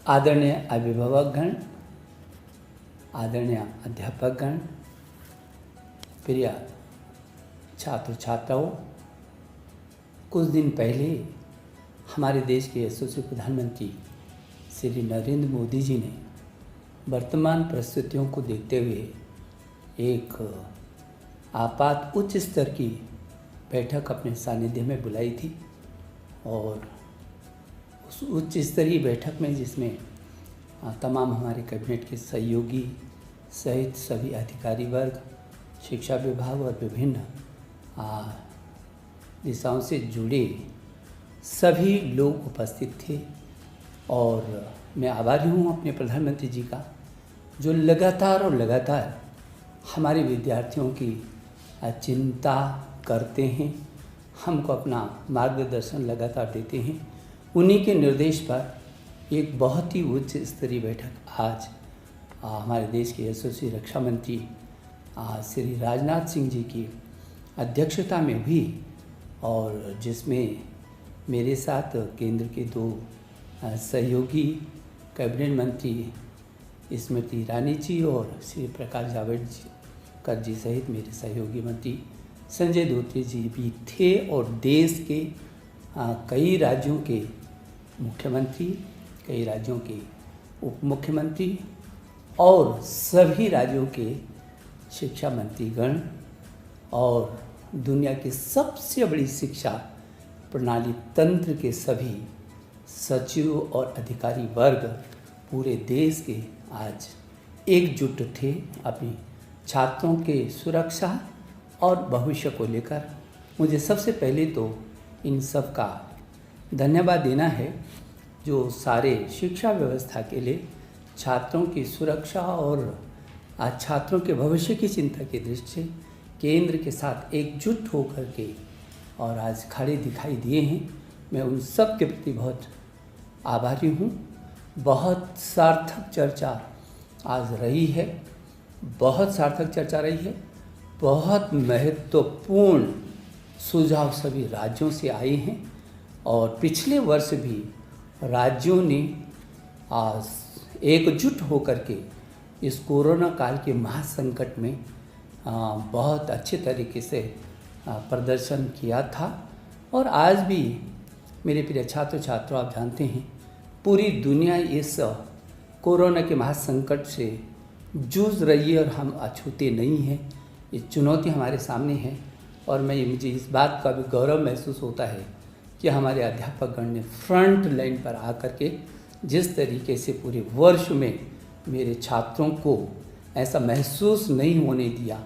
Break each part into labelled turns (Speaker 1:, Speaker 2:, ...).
Speaker 1: आदरणीय अभिभावकगण, आदरणीय अध्यापकगण, प्रिय छात्र छात्राओं, कुछ दिन पहले हमारे देश के यशस्वी प्रधानमंत्री श्री नरेंद्र मोदी जी ने वर्तमान परिस्थितियों को देखते हुए एक आपात उच्च स्तर की बैठक अपने सानिध्य में बुलाई थी और उस उच्च स्तरीय बैठक में जिसमें तमाम हमारे कैबिनेट के सहयोगी सहित सभी अधिकारी वर्ग, शिक्षा विभाग और विभिन्न दिशाओं से जुड़े सभी लोग उपस्थित थे। और मैं आभारी हूँ अपने प्रधानमंत्री जी का, जो लगातार हमारे विद्यार्थियों की चिंता करते हैं, हमको अपना मार्गदर्शन लगातार देते हैं। उन्हीं के निर्देश पर एक बहुत ही उच्च स्तरीय बैठक आज हमारे देश के यशस्वी रक्षा मंत्री श्री राजनाथ सिंह जी की अध्यक्षता में हुई और जिसमें मेरे साथ केंद्र के दो सहयोगी कैबिनेट मंत्री स्मृति ईरानी जी और श्री प्रकाश जावड़ेकर जी सहित मेरे सहयोगी मंत्री संजय धोत्रे जी भी थे और देश के कई राज्यों के मुख्यमंत्री, कई राज्यों के उप मुख्यमंत्री और सभी राज्यों के शिक्षा मंत्रीगण और दुनिया की सबसे बड़ी शिक्षा प्रणाली तंत्र के सभी सचिव और अधिकारी वर्ग पूरे देश के आज एकजुट थे अपनी छात्रों के सुरक्षा और भविष्य को लेकर। मुझे सबसे पहले तो इन सब का धन्यवाद देना है जो सारे शिक्षा व्यवस्था के लिए छात्रों की सुरक्षा और छात्रों के भविष्य की चिंता की दृष्टि से केंद्र के साथ एकजुट होकर के और आज खड़े दिखाई दिए हैं। मैं उन सब के प्रति बहुत आभारी हूँ। बहुत सार्थक चर्चा आज रही है, बहुत महत्वपूर्ण सुझाव सभी राज्यों से आए हैं और पिछले वर्ष भी राज्यों ने एकजुट होकर के इस कोरोना काल के महासंकट में बहुत अच्छे तरीके से प्रदर्शन किया था। और आज भी मेरे प्रिय छात्र छात्रों, आप जानते हैं पूरी दुनिया इस कोरोना के महासंकट से जूझ रही है और हम अछूते नहीं हैं। ये चुनौती हमारे सामने है और मुझे इस बात का भी गौरव महसूस होता है कि हमारे अध्यापकगण ने फ्रंट लाइन पर आकर के जिस तरीके से पूरे वर्ष में मेरे छात्रों को ऐसा महसूस नहीं होने दिया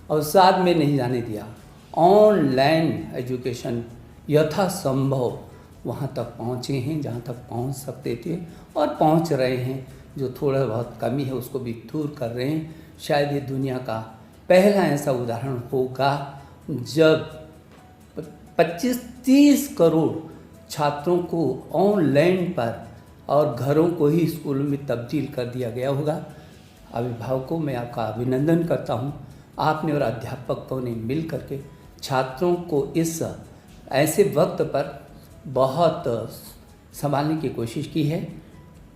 Speaker 1: और साथ में नहीं जाने दिया, ऑनलाइन एजुकेशन यथासंभव वहाँ तक पहुँचे हैं जहाँ तक पहुँच सकते थे और पहुँच रहे हैं। जो थोड़ा बहुत कमी है उसको भी दूर कर रहे हैं। शायद ये दुनिया का पहला ऐसा उदाहरण होगा जब 25-30 करोड़ छात्रों को ऑनलाइन पर और घरों को ही स्कूल में तब्दील कर दिया गया होगा। अभिभावकों में आपका अभिनंदन करता हूँ। आपने और अध्यापकों ने मिल करके छात्रों को इस ऐसे वक्त पर बहुत संभालने की कोशिश की है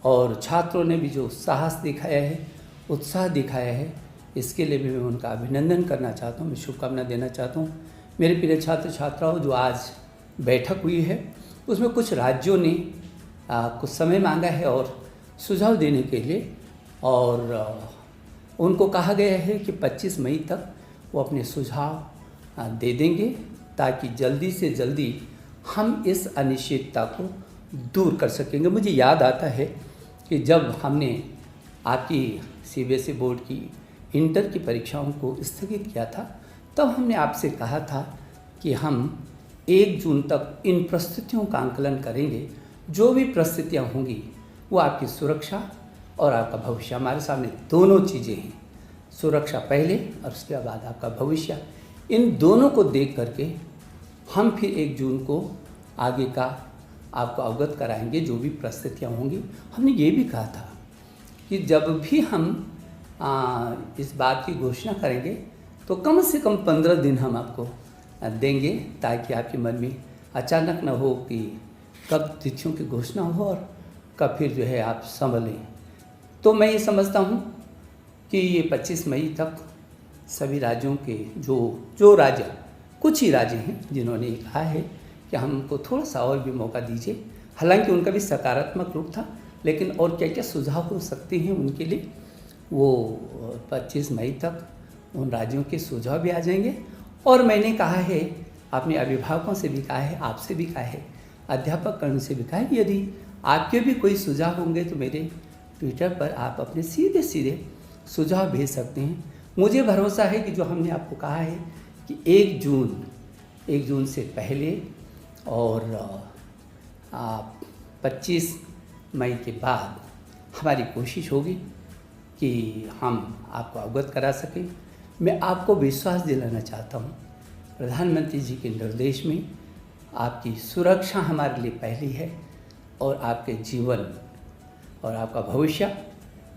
Speaker 1: और छात्रों ने भी जो साहस दिखाया है, उत्साह दिखाया है, इसके लिए भी मैं उनका अभिनंदन करना चाहता हूँ, मैं शुभकामना देना चाहता हूँ। मेरे प्रिय छात्र छात्राओं, जो आज बैठक हुई है उसमें कुछ राज्यों ने कुछ समय मांगा है और सुझाव देने के लिए और उनको कहा गया है कि 25 मई तक वो अपने सुझाव दे देंगे ताकि जल्दी से जल्दी हम इस अनिश्चितता को दूर कर सकेंगे। मुझे याद आता है कि जब हमने आपकी CBSE बोर्ड की इंटर की परीक्षाओं को स्थगित किया था तब हमने आपसे कहा था कि हम 1 जून तक इन परिस्थितियों का आंकलन करेंगे। जो भी परिस्थितियाँ होंगी वो आपकी सुरक्षा और आपका भविष्य, हमारे सामने दोनों चीज़ें हैं, सुरक्षा पहले और उसके बाद आपका भविष्य। इन दोनों को देख करके हम फिर 1 जून को आगे का आपको अवगत कराएंगे जो भी परिस्थितियाँ होंगी। हमने ये भी कहा था कि जब भी हम इस बात की घोषणा करेंगे तो कम से कम 15 दिन हम आपको देंगे ताकि आपके मन में अचानक न हो कि कब तिथियों की घोषणा हो और का फिर जो है आप संभलें। तो मैं ये समझता हूँ कि ये 25 मई तक सभी राज्यों के जो राज्य, कुछ ही राज्य हैं जिन्होंने कहा है कि हमको थोड़ा सा और भी मौका दीजिए। हालांकि उनका भी सकारात्मक रूप था, लेकिन और क्या क्या सुझाव हो सकते हैं उनके लिए, वो 25 मई तक उन राज्यों के सुझाव भी आ जाएंगे। और मैंने कहा है, अपने अभिभावकों से भी कहा है, आपसे भी कहा है, अध्यापक कर्ण से भी कहा है, यदि आपके भी कोई सुझाव होंगे तो मेरे ट्विटर पर आप अपने सीधे सीधे सुझाव भेज सकते हैं। मुझे भरोसा है कि जो हमने आपको कहा है कि 1 जून से पहले और 25 मई के बाद हमारी कोशिश होगी कि हम आपको अवगत करा सकें। मैं आपको विश्वास दिलाना चाहता हूँ, प्रधानमंत्री जी के निर्देश में आपकी सुरक्षा हमारे लिए पहली है और आपके जीवन और आपका भविष्य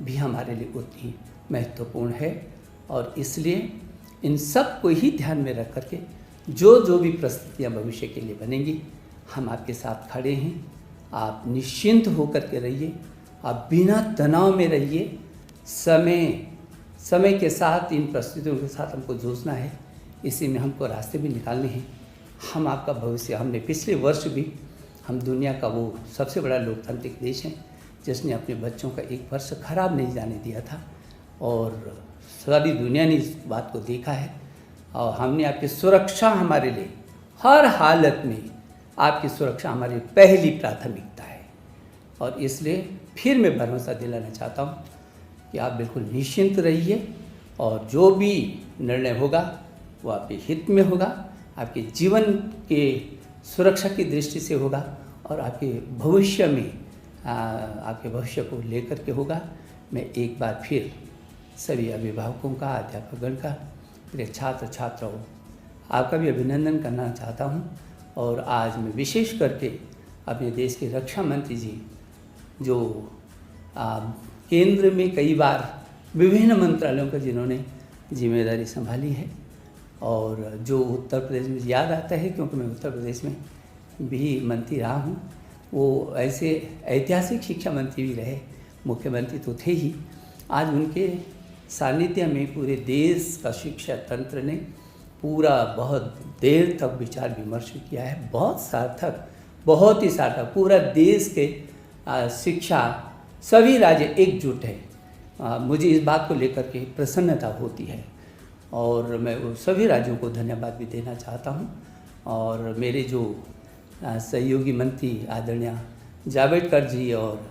Speaker 1: भी हमारे लिए उतनी महत्वपूर्ण है। और इसलिए इन सब को ही ध्यान में रख करके जो भी परिस्थितियाँ भविष्य के लिए बनेंगी, हम आपके साथ खड़े हैं। आप निश्चिंत होकर के रहिए, आप बिना तनाव में रहिए। समय के साथ इन परिस्थितियों के साथ हमको जूझना है, इसी में हमको रास्ते भी निकालने हैं। हम आपका भविष्य, हमने पिछले वर्ष भी, हम दुनिया का वो सबसे बड़ा लोकतांत्रिक देश है जिसने अपने बच्चों का एक वर्ष खराब नहीं जाने दिया था, और सारी दुनिया ने इस बात को देखा है। और हमने आपकी सुरक्षा, हमारे लिए हर हालत में आपकी सुरक्षा हमारी पहली प्राथमिकता है। और इसलिए फिर मैं भरोसा दिलाना चाहता हूँ कि आप बिल्कुल निश्चिंत रहिए, और जो भी निर्णय होगा वो आपके हित में होगा, आपके जीवन के सुरक्षा की दृष्टि से होगा, और आपके भविष्य में आपके भविष्य को लेकर के होगा। मैं एक बार फिर सभी अभिभावकों का, अध्यापकगण का, मेरे छात्र छात्राओं, आपका भी अभिनंदन करना चाहता हूँ। और आज मैं विशेष करके अपने देश के रक्षा मंत्री जी, जो केंद्र में कई बार विभिन्न मंत्रालयों का जिन्होंने जिम्मेदारी संभाली है, और जो उत्तर प्रदेश में याद आता है क्योंकि मैं उत्तर प्रदेश में भी मंत्री रहा हूँ, वो ऐसे ऐतिहासिक शिक्षा मंत्री भी रहे, मुख्यमंत्री तो थे ही। आज उनके सानिध्य में पूरे देश का शिक्षा तंत्र ने पूरा बहुत देर तक विचार विमर्श किया है, बहुत सार्थक, बहुत ही सार्थक। पूरा देश के शिक्षा, सभी राज्य एकजुट है। मुझे इस बात को लेकर के प्रसन्नता होती है, और मैं वो सभी राज्यों को धन्यवाद भी देना चाहता हूँ। और मेरे जो सहयोगी मंत्री आदरणीय जावड़ेकर जी और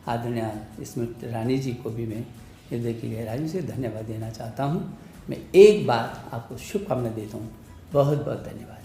Speaker 1: आदरणीय स्मृति ईरानी जी को भी मैं हृदय की गहराई से धन्यवाद देना चाहता हूँ। मैं एक बार आपको शुभकामना देता हूँ। बहुत बहुत धन्यवाद।